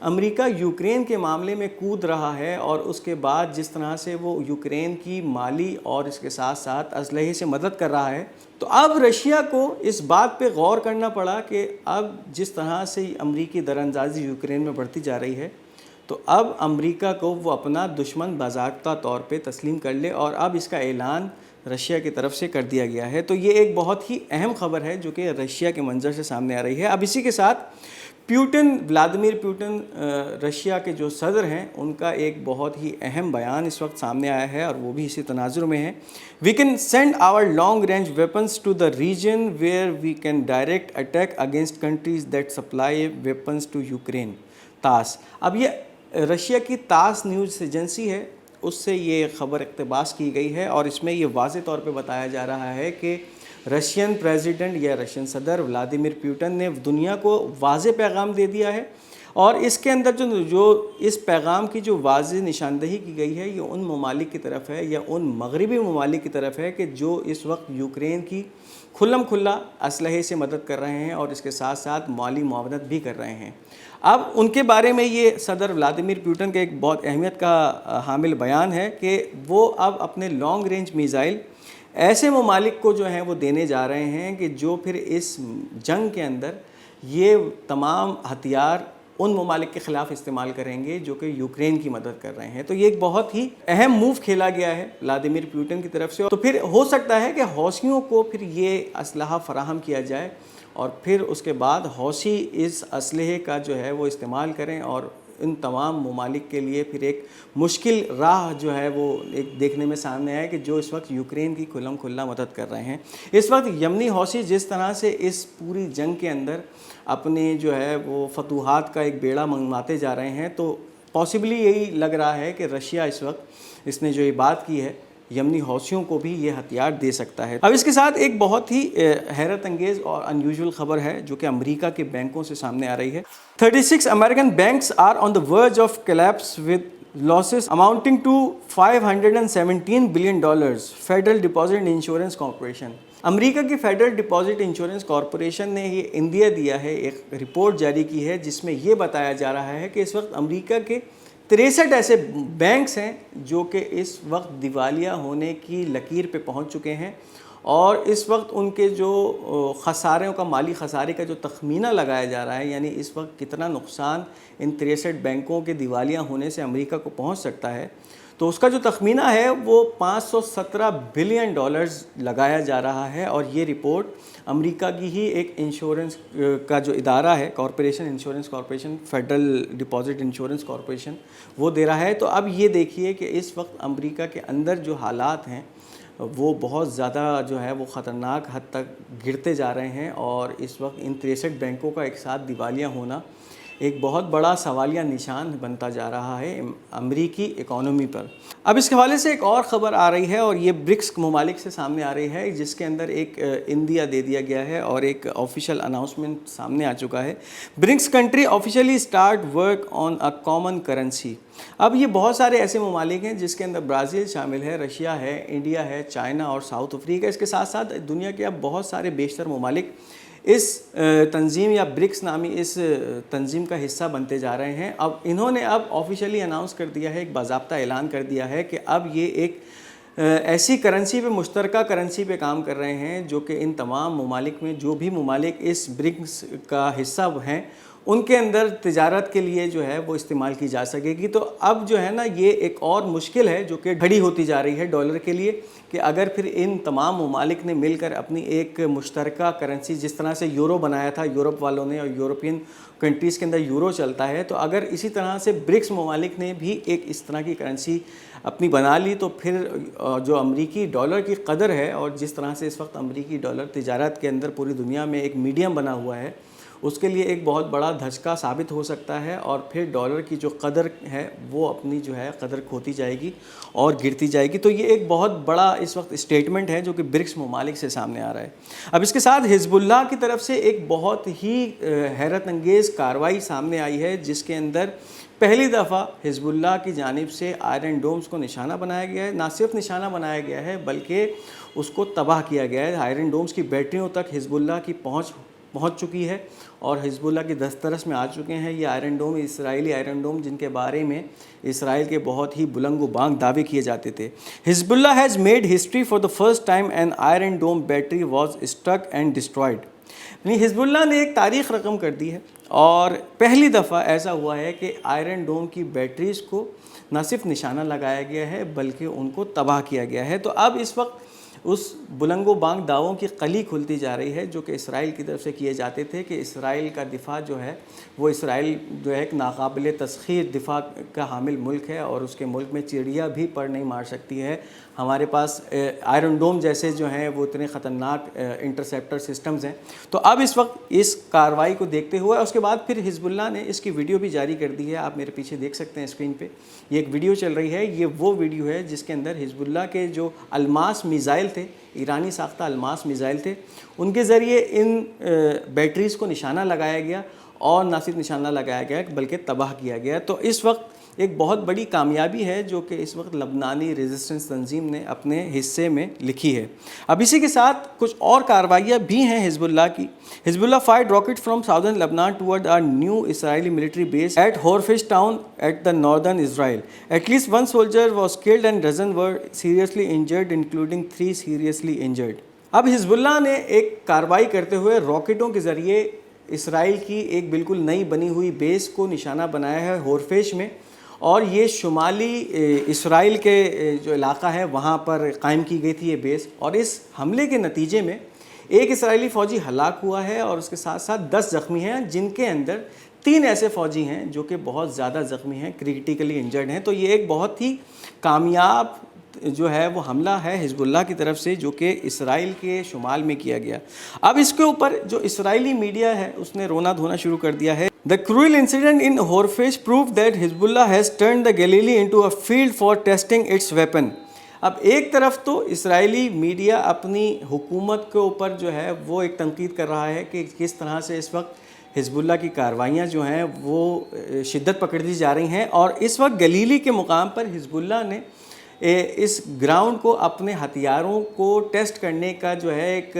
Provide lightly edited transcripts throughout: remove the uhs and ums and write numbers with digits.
امریکہ Ukraine کے معاملے میں کود رہا ہے اور اس کے بعد جس طرح سے وہ یوکرین کی مالی اور اس کے ساتھ ساتھ اسلحے سے مدد کر رہا ہے، تو اب رشیا کو اس بات پہ غور کرنا پڑا کہ اب جس طرح سے امریکی دراندازی یوکرین میں بڑھتی جا رہی ہے، تو اب امریکہ کو وہ اپنا دشمن باضابطہ طور پہ تسلیم کر لے، اور اب اس کا اعلان رشیا کی طرف سے کر دیا گیا ہے۔ تو یہ ایک بہت ہی اہم خبر ہے جو کہ رشیا کے منظر سے سامنے آ رہی ہے۔ اب اسی کے ساتھ ولادیمیر پیوٹن رشیا کے جو صدر ہیں، ان کا ایک بہت ہی اہم بیان اس وقت سامنے آیا ہے اور وہ بھی اسی تناظر میں ہے۔ We can send our long range weapons to the region where we can direct attack against countries that supply weapons to Ukraine. TASS, اب یہ رشیا کی تاس نیوز ایجنسی ہے، اس سے یہ خبر اقتباس کی گئی ہے، اور اس میں یہ واضح طور پہ بتایا جا رہا ہے کہ رشین پریزیڈنٹ یا رشین صدر ولادیمیر پیوٹن نے دنیا کو واضح پیغام دے دیا ہے، اور اس کے اندر جو اس پیغام کی جو واضح نشاندہی کی گئی ہے، یہ ان ممالک کی طرف ہے یا ان مغربی ممالک کی طرف ہے کہ جو اس وقت یوکرین کی کھلم کھلا اسلحے سے مدد کر رہے ہیں اور اس کے ساتھ ساتھ مالی معاونت بھی کر رہے ہیں۔ اب ان کے بارے میں یہ صدر ولادیمیر پیوٹن کے ایک بہت اہمیت کا حامل بیان ہے کہ وہ اب اپنے لانگ رینج میزائل ایسے ممالک کو جو ہیں وہ دینے جا رہے ہیں کہ جو پھر اس جنگ کے اندر یہ تمام ہتھیار ان ممالک کے خلاف استعمال کریں گے جو کہ یوکرین کی مدد کر رہے ہیں۔ تو یہ ایک بہت ہی اہم موو کھیلا گیا ہے ولادیمیر پیوٹن کی طرف سے، تو پھر ہو سکتا ہے کہ حوثیوں کو پھر یہ اسلحہ فراہم کیا جائے اور پھر اس کے بعد حوثی اس اسلحے کا جو ہے وہ استعمال کریں، اور ان تمام ممالک کے لیے پھر ایک مشکل راہ جو ہے وہ ایک دیکھنے میں سامنے آئے کہ جو اس وقت یوکرین کی کھلم کھلا مدد کر رہے ہیں۔ اس وقت یمنی حوثی جس طرح سے اس پوری جنگ کے اندر اپنے جو ہے وہ فتوحات کا ایک بیڑا منگواتے جا رہے ہیں، تو پاسبلی یہی لگ رہا ہے کہ رشیا اس وقت اس نے جو یہ بات کی ہے یمنی حوثیوں کو بھی یہ ہتھیار دے سکتا ہے۔ اب اس کے ساتھ ایک بہت ہی حیرت انگیز اور انیوژول خبر ہے جو کہ امریکہ کے بینکوں سے سامنے آ رہی ہے۔ 36 American banks are on the verge of collapse with losses amounting to $517 billion. Federal Deposit Insurance Corporation. امریکہ کی فیڈرل ڈپازٹ انشورنس کارپوریشن نے یہ اندیا دیا ہے، ایک رپورٹ جاری کی ہے جس میں یہ بتایا جا رہا ہے کہ اس وقت امریکہ کے 63 ایسے بینکس ہیں جو کہ اس وقت دیوالیہ ہونے کی لکیر پہ پہنچ چکے ہیں، اور اس وقت ان کے جو خساروں کا مالی خسارے کا جو تخمینہ لگایا جا رہا ہے، یعنی اس وقت کتنا نقصان ان 63 بینکوں کے دیوالیہ ہونے سے امریکہ کو پہنچ سکتا ہے، تو اس کا جو تخمینہ ہے وہ $517 بلین لگایا جا رہا ہے۔ اور یہ رپورٹ امریکہ کی ہی ایک انشورنس کا جو ادارہ ہے insurance corporation, federal deposit insurance corporation, وہ دے رہا ہے۔ تو اب یہ دیکھیے کہ اس وقت امریکہ کے اندر جو حالات ہیں وہ بہت زیادہ جو ہے وہ خطرناک حد تک گرتے جا رہے ہیں، اور اس وقت ان 63 بینکوں کا ایک ساتھ دیوالیہ ہونا ایک بہت بڑا سوالیہ نشان بنتا جا رہا ہے امریکی اکانومی پر۔ اب اس حوالے سے ایک اور خبر آ رہی ہے، اور یہ برکس ممالک سے سامنے آ رہی ہے، جس کے اندر ایک اندیا دے دیا گیا ہے اور ایک آفیشیل اناؤنسمنٹ سامنے آ چکا ہے۔ BRICS country officially start work on a common currency. اب یہ بہت سارے ایسے ممالک ہیں جس کے اندر برازیل شامل ہے، رشیا ہے، انڈیا ہے، چائنا اور ساؤتھ افریقہ، اس کے ساتھ ساتھ دنیا کے اب بہت سارے بیشتر ممالک اس تنظیم یا برکس نامی اس تنظیم کا حصہ بنتے جا رہے ہیں۔ اب انہوں نے آفیشیلی اناؤنس کر دیا ہے، ایک باضابطہ اعلان کر دیا ہے کہ اب یہ ایک ایسی کرنسی پہ، مشترکہ کرنسی پہ کام کر رہے ہیں جو کہ ان تمام ممالک میں جو بھی ممالک اس برکس کا حصہ ہیں ان کے اندر تجارت کے لیے جو ہے وہ استعمال کی جا سکے گی۔ تو اب جو ہے نا یہ ایک اور مشکل ہے جو کہ کھڑی ہوتی جا رہی ہے ڈالر کے لیے، کہ اگر پھر ان تمام ممالک نے مل کر اپنی ایک مشترکہ کرنسی، جس طرح سے یورو بنایا تھا یورپ والوں نے اور یورپین کنٹریز کے اندر یورو چلتا ہے، تو اگر اسی طرح سے برکس ممالک نے بھی ایک اس طرح کی کرنسی اپنی بنا لی، تو پھر جو امریکی ڈالر کی قدر ہے اور جس طرح سے اس وقت امریکی ڈالر تجارت کے اندر پوری دنیا میں ایک میڈیم بنا ہوا ہے، اس کے لیے ایک بہت بڑا دھچکا ثابت ہو سکتا ہے، اور پھر ڈالر کی جو قدر ہے وہ اپنی جو ہے قدر کھوتی جائے گی اور گرتی جائے گی۔ تو یہ ایک بہت بڑا اس وقت اسٹیٹمنٹ ہے جو کہ برکس ممالک سے سامنے آ رہا ہے۔ اب اس کے ساتھ حزب اللہ کی طرف سے ایک بہت ہی حیرت انگیز کارروائی سامنے آئی ہے، جس کے اندر پہلی دفعہ حزب اللہ کی جانب سے آئرن ڈومز کو نشانہ بنایا گیا ہے۔ نہ صرف نشانہ بنایا گیا ہے بلکہ اس کو تباہ کیا گیا ہے۔ آئرن ڈومز کی بیٹریوں تک حزب اللہ کی پہنچ پہنچ چکی ہے اور حزب اللہ کی دسترس میں آ چکے ہیں یہ آئرن ڈوم، اسرائیلی آئرن ڈوم، جن کے بارے میں اسرائیل کے بہت ہی بلند و بانگ دعوے کیے جاتے تھے۔ Hezbollah has made history for the first time an Iron Dome battery was struck and destroyed, یعنی حزب اللہ نے ایک تاریخ رقم کر دی ہے اور پہلی دفعہ ایسا ہوا ہے کہ آئرن ڈوم کی بیٹریز کو نہ صرف نشانہ لگایا گیا ہے بلکہ ان کو تباہ کیا گیا ہے۔ تو اب اس وقت اس بلند و بانگ دعووں کی قلی کھلتی جا رہی ہے جو کہ اسرائیل کی طرف سے کیے جاتے تھے کہ اسرائیل کا دفاع جو ہے وہ اسرائیل جو ہے ایک ناقابل تسخیر دفاع کا حامل ملک ہے اور اس کے ملک میں چڑیا بھی پر نہیں مار سکتی ہے۔ ہمارے پاس آئرن ڈوم جیسے جو ہیں وہ اتنے خطرناک انٹرسیپٹر سسٹمز ہیں۔ تو اب اس وقت اس کارروائی کو دیکھتے ہوئے اس کے بعد پھر حزب اللہ نے اس کی ویڈیو بھی جاری کر دی ہے، آپ میرے پیچھے دیکھ سکتے ہیں اسکرین پہ یہ ایک ویڈیو چل رہی ہے۔ یہ وہ ویڈیو ہے جس کے اندر حزب اللہ کے جو الماس میزائل تھے، ایرانی ساختہ الماس میزائل تھے، ان کے ذریعے ان بیٹریز کو نشانہ لگایا گیا اور نہ صرف نشانہ لگایا گیا بلکہ تباہ کیا گیا۔ تو اس وقت ایک بہت بڑی کامیابی ہے جو کہ اس وقت لبنانی ریزسٹنس تنظیم نے اپنے حصے میں لکھی ہے۔ اب اسی کے ساتھ کچھ اور کارروائیاں بھی ہیں حزب اللہ کی۔ حزب اللہ فائرڈ راکٹ فرام ساؤدرن لبنان toward a new Israeli military base at Horfish town at the northern Israel. At least one soldier was killed and dozen were seriously injured, including 3 seriously injured. اب حزب اللہ نے ایک کارروائی کرتے ہوئے راکٹوں کے ذریعے اسرائیل کی ایک بالکل نئی بنی ہوئی بیس کو نشانہ بنایا ہے ہورفیش میں، اور یہ شمالی اسرائیل کے جو علاقہ ہے وہاں پر قائم کی گئی تھی یہ بیس، اور اس حملے کے نتیجے میں ایک اسرائیلی فوجی ہلاک ہوا ہے اور اس کے ساتھ ساتھ 10 زخمی ہیں، جن کے اندر 3 ایسے فوجی ہیں جو کہ بہت زیادہ زخمی ہیں، کریٹیکلی انجرڈ ہیں۔ تو یہ ایک بہت ہی کامیاب جو ہے وہ حملہ ہے حزب اللہ کی طرف سے جو کہ اسرائیل کے شمال میں کیا گیا۔ اب اس کے اوپر جو اسرائیلی میڈیا ہے اس نے رونا دھونا شروع کر دیا ہے۔ The cruel incident in Horfish proved that Hezbollah has turned the Galilee into a field for testing its weapon. اب ایک طرف تو اسرائیلی میڈیا اپنی حکومت کے اوپر جو ہے وہ ایک تنقید کر رہا ہے کہ کس طرح سے اس وقت حزب اللہ کی کارروائیاں جو ہیں وہ شدت پکڑتی جا رہی ہیں، اور اس وقت گلیلی کے مقام پر حزب اللہ نے اس گراؤنڈ کو اپنے ہتھیاروں کو ٹیسٹ کرنے کا جو ہے ایک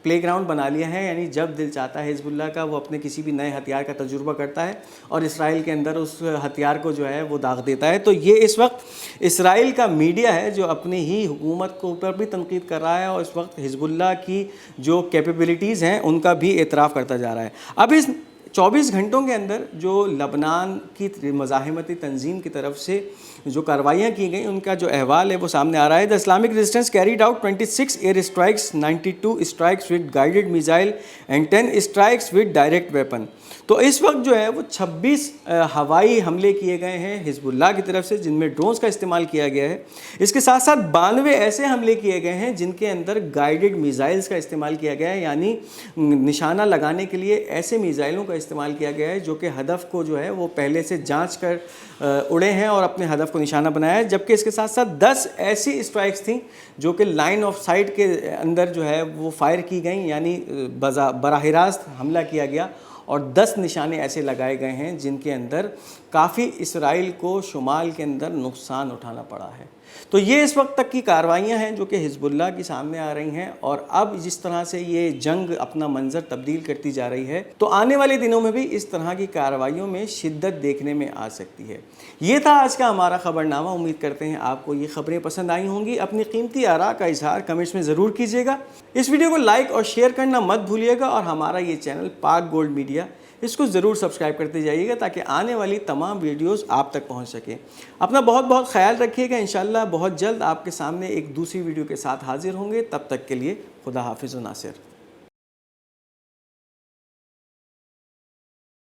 پلے گراؤنڈ بنا لیا ہے، یعنی جب دل چاہتا ہے حزب اللہ کا وہ اپنے کسی بھی نئے ہتھیار کا تجربہ کرتا ہے اور اسرائیل کے اندر اس ہتھیار کو جو ہے وہ داغ دیتا ہے۔ تو یہ اس وقت اسرائیل کا میڈیا ہے جو اپنی ہی حکومت کے اوپر بھی تنقید کر رہا ہے اور اس وقت حزب اللہ کی جو کیپیبلٹیز ہیں ان کا بھی اعتراف کرتا جا رہا ہے۔ اب اس 24 گھنٹوں کے اندر جو لبنان کی مزاحمتی تنظیم کی طرف سے جو کارروائیاں کی گئیں ان کا جو احوال ہے وہ سامنے آ رہا ہے۔ The Islamic Resistance carried out 26 air strikes, 92 strikes with guided missile and 10 strikes with direct weapon. تو اس وقت جو ہے وہ 26 ہوائی حملے کیے گئے ہیں حزب اللہ کی طرف سے جن میں ڈرونز کا استعمال کیا گیا ہے۔ اس کے ساتھ ساتھ 92 ایسے حملے کیے گئے ہیں جن کے اندر گائیڈڈ میزائلز کا استعمال کیا گیا ہے، یعنی نشانہ لگانے کے لیے ایسے میزائلوں کا استعمال کیا گیا ہے جو کہ ہدف کو جو ہے وہ پہلے سے جانچ کر اڑے ہیں اور اپنے ہدف کو نشانہ بنایا ہے، جبکہ اس کے ساتھ ساتھ 10 ایسی اسٹرائکس تھیں جو کہ لائن آف سائٹ کے اندر جو ہے وہ فائر کی گئیں، یعنی براہ راست حملہ کیا گیا، اور 10 نشانے ایسے لگائے گئے ہیں جن کے اندر کافی اسرائیل کو شمال کے اندر نقصان اٹھانا پڑا ہے۔ تو یہ اس وقت تک کی کارروائیاں ہیں جو کہ حزب اللہ کی سامنے آ رہی ہیں، اور اب جس طرح سے یہ جنگ اپنا منظر تبدیل کرتی جا رہی ہے تو آنے والے دنوں میں بھی اس طرح کی کارروائیوں میں شدت دیکھنے میں آ سکتی ہے۔ یہ تھا آج کا ہمارا خبرنامہ۔ امید کرتے ہیں آپ کو یہ خبریں پسند آئی ہوں گی۔ اپنی قیمتی آراء کا اظہار کمنٹس میں ضرور کیجیے گا۔ اس ویڈیو کو لائک اور شیئر کرنا مت بھولیے گا، اور ہمارا یہ چینل پاک گولڈ میڈیا اس کو ضرور سبسکرائب کرتے جائیے گا تاکہ آنے والی تمام ویڈیوز آپ تک پہنچ سکیں۔ اپنا بہت بہت خیال رکھیے گا۔ انشاءاللہ بہت جلد آپ کے سامنے ایک دوسری ویڈیو کے ساتھ حاضر ہوں گے۔ تب تک کے لیے خدا حافظ و ناصر۔